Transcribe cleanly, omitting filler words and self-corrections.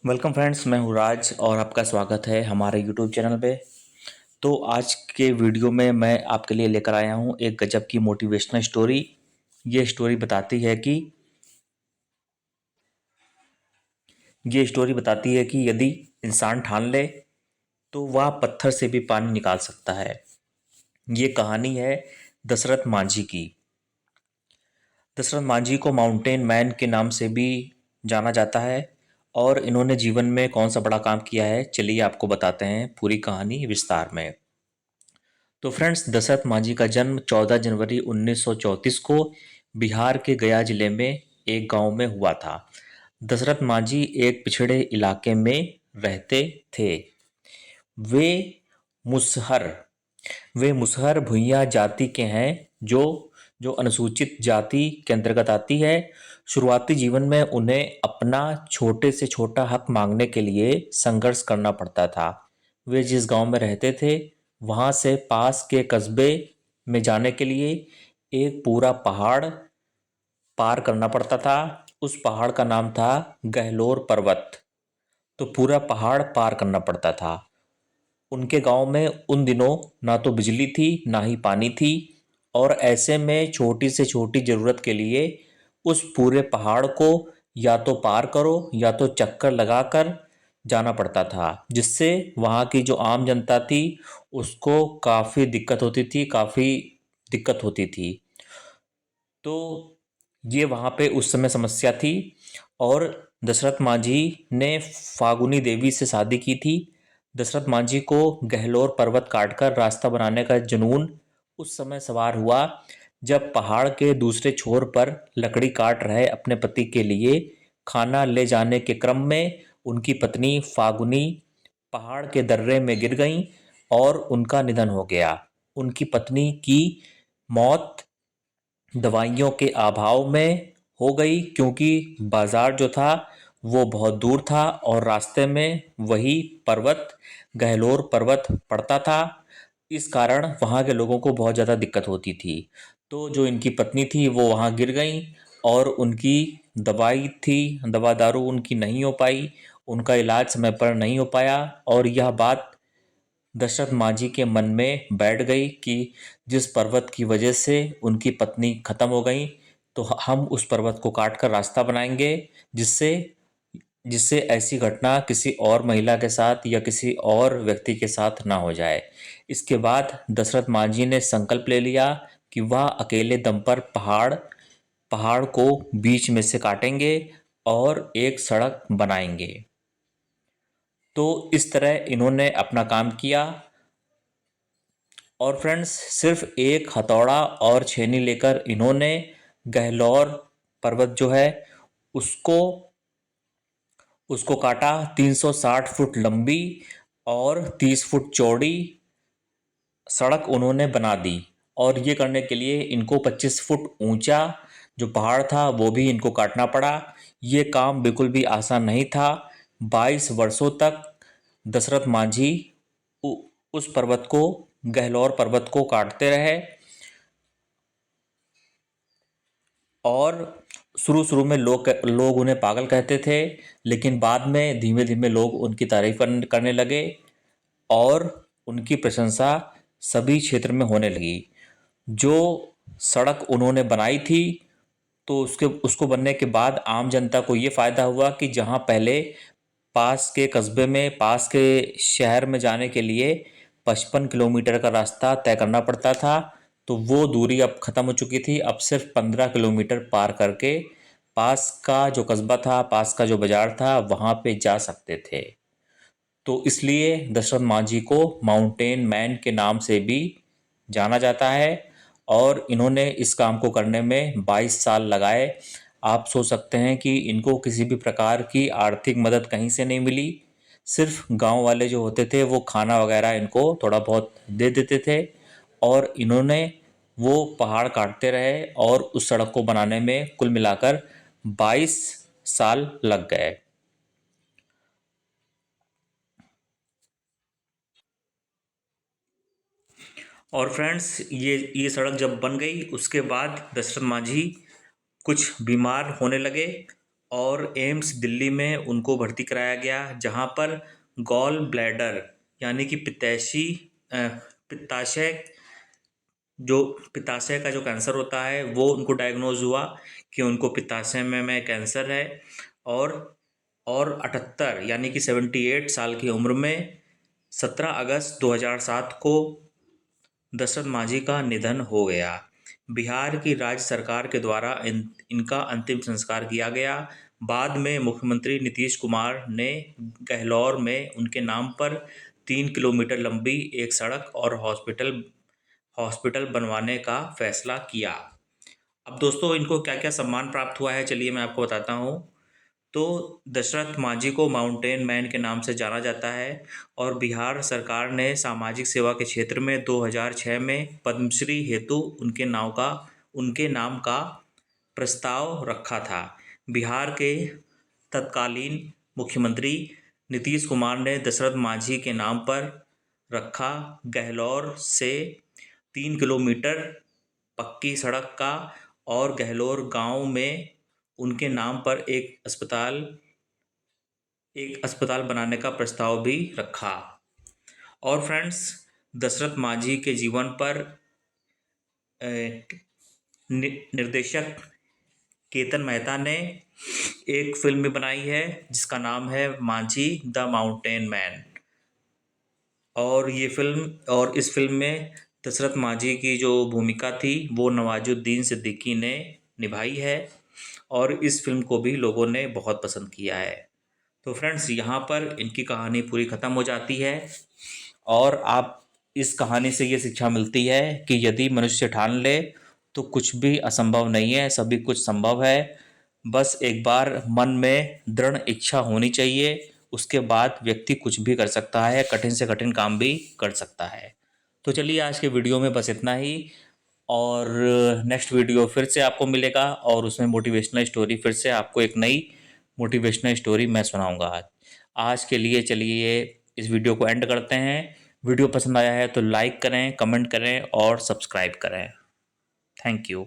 Welcome friends, मैं हूँ राज और आपका स्वागत है हमारे यूट्यूब चैनल पे। तो आज के वीडियो में मैं आपके लिए लेकर आया हूँ एक गजब की मोटिवेशनल स्टोरी। ये स्टोरी बताती है कि यदि इंसान ठान ले तो वह पत्थर से भी पानी निकाल सकता है। ये कहानी है दशरथ मांझी की। दशरथ मांझी को माउंटेन मैन के नाम से भी जाना जाता है। और इन्होंने जीवन में कौन सा बड़ा काम किया है, चलिए आपको बताते हैं पूरी कहानी विस्तार में। तो फ्रेंड्स, दशरथ मांझी का जन्म 14 जनवरी 1934 को बिहार के गया जिले में एक गांव में हुआ था। दशरथ मांझी एक पिछड़े इलाके में रहते थे। वे मुसहर वे मुसहर भूइयां जाति के हैं, जो जो अनुसूचित जाति के अंतर्गत आती है। शुरुआती जीवन में उन्हें अपना छोटे से छोटा हक मांगने के लिए संघर्ष करना पड़ता था। वे जिस गांव में रहते थे वहां से पास के कस्बे में जाने के लिए एक पूरा पहाड़ पार करना पड़ता था। उस पहाड़ का नाम था गहलोर पर्वत। तो पूरा पहाड़ पार करना पड़ता था। उनके गांव में उन दिनों ना तो बिजली थी ना ही पानी थी। और ऐसे में छोटी से छोटी ज़रूरत के लिए उस पूरे पहाड़ को या तो पार करो या तो चक्कर लगाकर जाना पड़ता था, जिससे वहाँ की जो आम जनता थी उसको काफ़ी दिक्कत होती थी। तो ये वहाँ पे उस समय समस्या थी। और दशरथ मांझी ने फागुनी देवी से शादी की थी। दशरथ मांझी को गहलोर पर्वत काटकर रास्ता बनाने का जुनून उस समय सवार हुआ जब पहाड़ के दूसरे छोर पर लकड़ी काट रहे अपने पति के लिए खाना ले जाने के क्रम में उनकी पत्नी फागुनी पहाड़ के दर्रे में गिर गईं और उनका निधन हो गया। उनकी पत्नी की मौत दवाइयों के अभाव में हो गई, क्योंकि बाजार जो था वो बहुत दूर था और रास्ते में वही पर्वत गहलोर पर्वत पड़ता था। इस कारण वहाँ के लोगों को बहुत ज़्यादा दिक्कत होती थी। तो जो इनकी पत्नी थी वो वहाँ गिर गई और उनकी दवाई थी, दवा दारू उनकी नहीं हो पाई, उनका इलाज समय पर नहीं हो पाया। और यह बात दशरथ मांझी के मन में बैठ गई कि जिस पर्वत की वजह से उनकी पत्नी खत्म हो गई, तो हम उस पर्वत को काट कर रास्ता बनाएंगे, जिससे जिससे ऐसी घटना किसी और महिला के साथ या किसी और व्यक्ति के साथ ना हो जाए। इसके बाद दशरथ मांझी ने संकल्प ले लिया कि वह अकेले दम पर पहाड़ को बीच में से काटेंगे और एक सड़क बनाएंगे। तो इस तरह इन्होंने अपना काम किया। और फ्रेंड्स, सिर्फ एक हथौड़ा और छेनी लेकर इन्होंने गहलोर पर्वत जो है उसको उसको काटा। 360 फुट लंबी और 30 फुट चौड़ी सड़क उन्होंने बना दी। और ये करने के लिए इनको 25 फुट ऊंचा जो पहाड़ था वो भी इनको काटना पड़ा। ये काम बिल्कुल भी आसान नहीं था। 22 वर्षों तक दशरथ मांझी उ- उस पर्वत को गहलोर पर्वत को काटते रहे। और शुरू शुरू में लोग उन्हें पागल कहते थे, लेकिन बाद में धीमे धीमे लोग उनकी तारीफ करने लगे और उनकी प्रशंसा सभी क्षेत्र में होने लगी। जो सड़क उन्होंने बनाई थी, तो उसके उसको बनने के बाद आम जनता को ये फ़ायदा हुआ कि जहाँ पहले पास के शहर में जाने के लिए 55 किलोमीटर का रास्ता तय करना पड़ता था, तो वो दूरी अब ख़त्म हो चुकी थी। अब सिर्फ 15 किलोमीटर पार करके पास का जो कस्बा था, पास का जो बाज़ार था, वहाँ पे जा सकते थे। तो इसलिए दशरथ मांझी को माउंटेन मैन के नाम से भी जाना जाता है। और इन्होंने इस काम को करने में 22 साल लगाए। आप सोच सकते हैं कि इनको किसी भी प्रकार की आर्थिक मदद कहीं से नहीं मिली। सिर्फ गांव वाले जो होते थे वो खाना वगैरह इनको थोड़ा बहुत दे देते थे। और इन्होंने वो पहाड़ काटते रहे और उस सड़क को बनाने में कुल मिलाकर 22 साल लग गए। और फ्रेंड्स, ये सड़क जब बन गई उसके बाद दशरथ मांझी कुछ बीमार होने लगे और एम्स दिल्ली में उनको भर्ती कराया गया, जहाँ पर गॉल ब्लैडर यानी कि पित्ताशय पित्ताशय का जो कैंसर होता है वो उनको डायग्नोज हुआ कि उनको पित्ताशय में कैंसर है। और 78 यानी कि 78 साल की उम्र में 17 अगस्त 2007 को दशरथ मांझी का निधन हो गया। बिहार की राज्य सरकार के द्वारा इनका अंतिम संस्कार किया गया। बाद में मुख्यमंत्री नीतीश कुमार ने गहलौर में उनके नाम पर 3 किलोमीटर लंबी एक सड़क और हॉस्पिटल बनवाने का फैसला किया। अब दोस्तों, इनको क्या क्या सम्मान प्राप्त हुआ है, चलिए मैं आपको बताता हूँ। तो दशरथ मांझी को माउंटेन मैन के नाम से जाना जाता है और बिहार सरकार ने सामाजिक सेवा के क्षेत्र में 2006 में पद्मश्री हेतु उनके नाम का प्रस्ताव रखा था। बिहार के तत्कालीन मुख्यमंत्री नीतीश कुमार ने दशरथ मांझी के नाम पर रखा गहलौर से 3 किलोमीटर पक्की सड़क का और गहलोर गांव में उनके नाम पर एक अस्पताल बनाने का प्रस्ताव भी रखा। और फ्रेंड्स, दशरथ मांझी के जीवन पर निर्देशक केतन मेहता ने एक फिल्म भी बनाई है जिसका नाम है मांझी द माउंटेन मैन। और इस फिल्म में दशरथ मांझी की जो भूमिका थी वो नवाजुद्दीन सिद्दीकी ने निभाई है और इस फिल्म को भी लोगों ने बहुत पसंद किया है। तो फ्रेंड्स, यहाँ पर इनकी कहानी पूरी ख़त्म हो जाती है और आप इस कहानी से ये शिक्षा मिलती है कि यदि मनुष्य ठान ले तो कुछ भी असंभव नहीं है, सभी कुछ संभव है। बस एक बार मन में दृढ़ इच्छा होनी चाहिए, उसके बाद व्यक्ति कुछ भी कर सकता है, कठिन से कठिन काम भी कर सकता है। तो चलिए, आज के वीडियो में बस इतना ही और नेक्स्ट वीडियो फिर से आपको मिलेगा और उसमें मोटिवेशनल स्टोरी, फिर से आपको एक नई मोटिवेशनल स्टोरी मैं सुनाऊंगा। आज के लिए चलिए इस वीडियो को एंड करते हैं। वीडियो पसंद आया है तो लाइक करें, कमेंट करें और सब्सक्राइब करें। Thank you.